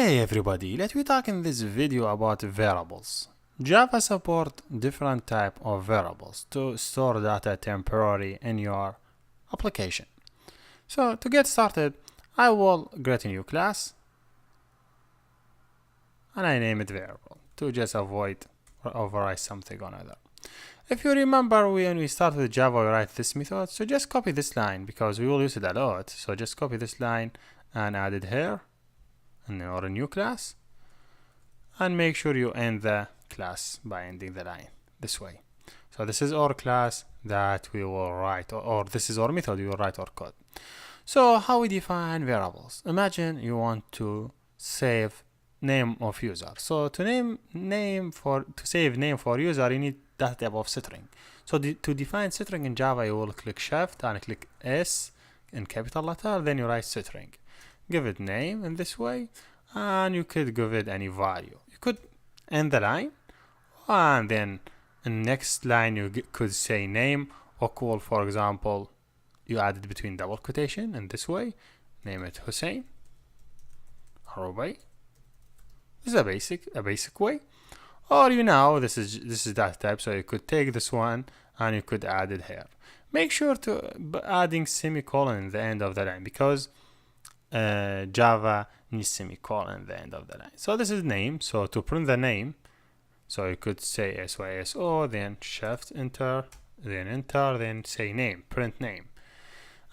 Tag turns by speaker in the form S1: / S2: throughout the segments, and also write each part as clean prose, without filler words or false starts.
S1: Hey everybody, let me talk in this video about variables. Java support different type of variables to store data temporarily in your application. So to get started, I will create a new class and I name it variable to just avoid or override something or another. If you remember when we start with Java, we write this method, so just copy this line because we will use it a lot. So just copy this line and add it here in our new class, and make sure you end the class by ending the line this way. So this is our class that we will write, or this is our method we will write our code. So how we define variables? Imagine you want to save name of user. So to save name for user, you need that type of string. So to define string in Java, you will click Shift and click S in capital letter, then you write string. Give it name in this way, and you could give it any value. You could end the line, and then in next line you could say name or call, for example, you add it between double quotation in this way, name it Hussein Arobay. This is a basic way. Or this is data type, so you could take this one and you could add it here. Make sure to adding semicolon in the end of the line because Java needs semicolon at the end of the line. So this is name. So to print the name, so you could say SYSO, then shift enter, then say name, print name,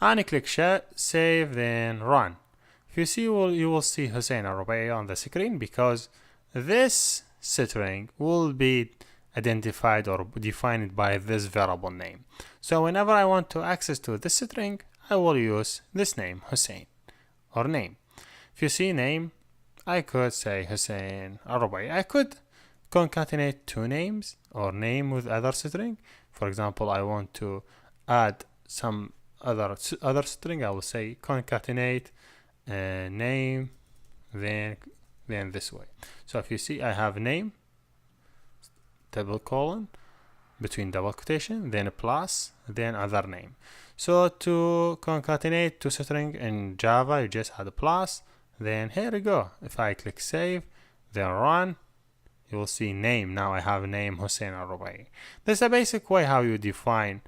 S1: and you click save, then run. If you see, you will see Hussein Arobay on the screen because this string will be identified or defined by this variable name. So whenever I want to access to this string, I will use this name Hussein or name. If you see name, I could say Hussein Arobay. I could concatenate two names or name with other string. For example, I want to add some other string. I will say concatenate name, then this way. So if you see, I have name, double colon, between double quotation, then a plus, then other name. So to concatenate two string in Java, you just add a plus, then here we go. If I click save, then run, you will see name. Now I have name Hussein Arobay. This is a basic way how you define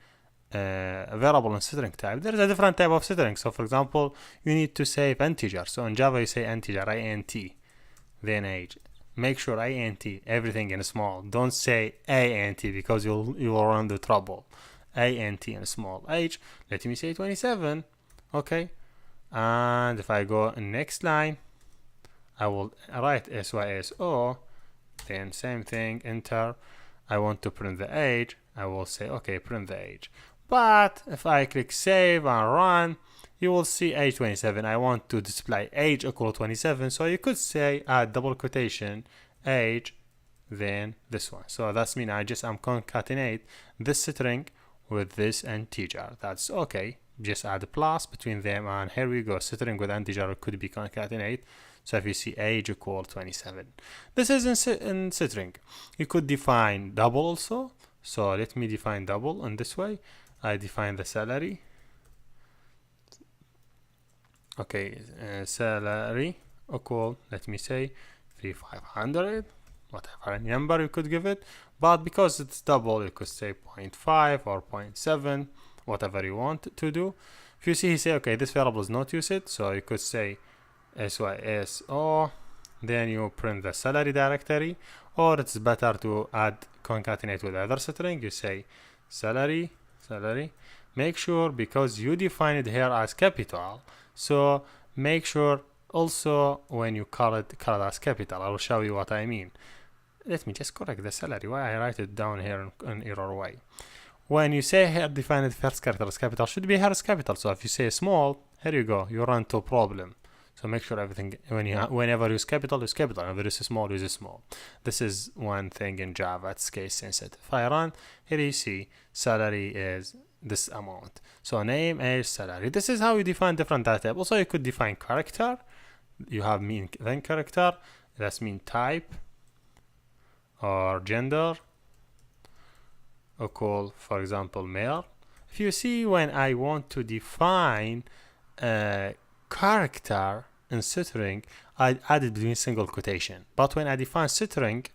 S1: a variable in string type. There is a different type of string. So for example, you need to save integer. So in Java you say integer, int, then age. Make sure int, everything in small. Don't say int because you will run into trouble. int in small. Age, let me say 27. Okay. And if I go in next line, I will write SYSO, then same thing, enter. I want to print the age. I will say, okay, print the age. But if I click save and run, you will see age 27. I want to display age equal 27. So you could say add double quotation age, then this one. So that's mean I'm concatenate this string with this integer. That's okay. Just add a plus between them, and here we go. String with integer could be concatenate. So if you see age equal 27, this is in string. You could define double also. So let me define double in this way. I define the salary. Okay, salary equal, let me say 3500, whatever number you could give it. But because it's double, you could say 0.5 or 0.7, whatever you want to do. If you see, say, okay, this variable is not used, so you could say SYSO, then you print the salary directory, or it's better to add concatenate with other string. You say salary. Make sure, because you define it here as capital, so make sure also when you call it as capital. I will show you what I mean. Let me just correct the salary. Why I write it down here in error way. When you say here define it first character as capital, should be here as capital. So if you say small, here you go, you run into a problem. So make sure everything, whenever you use capital, whenever you use small. This is one thing in Java, it's case sensitive. If I run, here you see salary is this amount. So name, age, salary. This is how you define different data type. Also, you could define character. You have mean, then character. That's mean type or gender. Equal, for example, male. If you see, when I want to define character, in string, I added between single quotation. But when I define string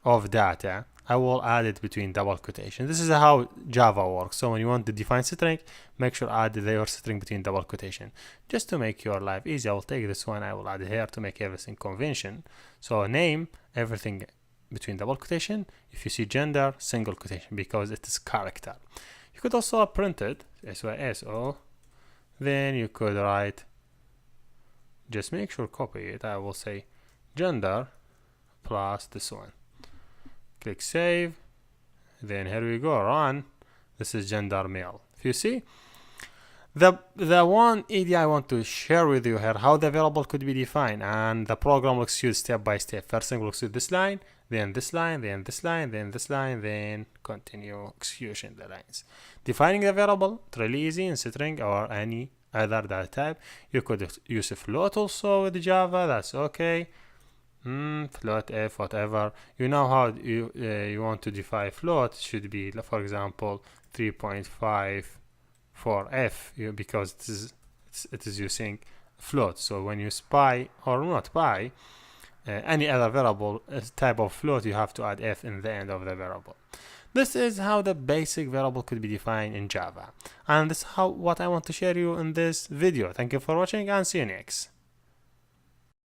S1: of data, I will add it between double quotation. This is how Java works. So when you want to define string, make sure add your string between double quotation. Just to make your life easy, I will take this one, I will add it here to make everything convention. So name, everything between double quotation. If you see gender, single quotation, because it is character. You could also print it, SYSO. Then you could write, just make sure copy it. I will say gender plus this one. Click save. Then here we go, run. This is gender male. If you see, the one idea I want to share with you here, how the variable could be defined, and the program will execute step by step. First thing will execute this line, then this line, then this line, then this line, then continue execution the lines. Defining the variable, it's really easy in string or any other data type. You could use a float also with Java, that's okay. Float, f, whatever. You know how you want to define float. It should be, for example, 3.5 for f, because it is using float. So when you spy or not by any other variable type of float, you have to add f in the end of the variable. This is how the basic variable could be defined in Java, and this is what I want to share you in this video. Thank you for watching, and see you next.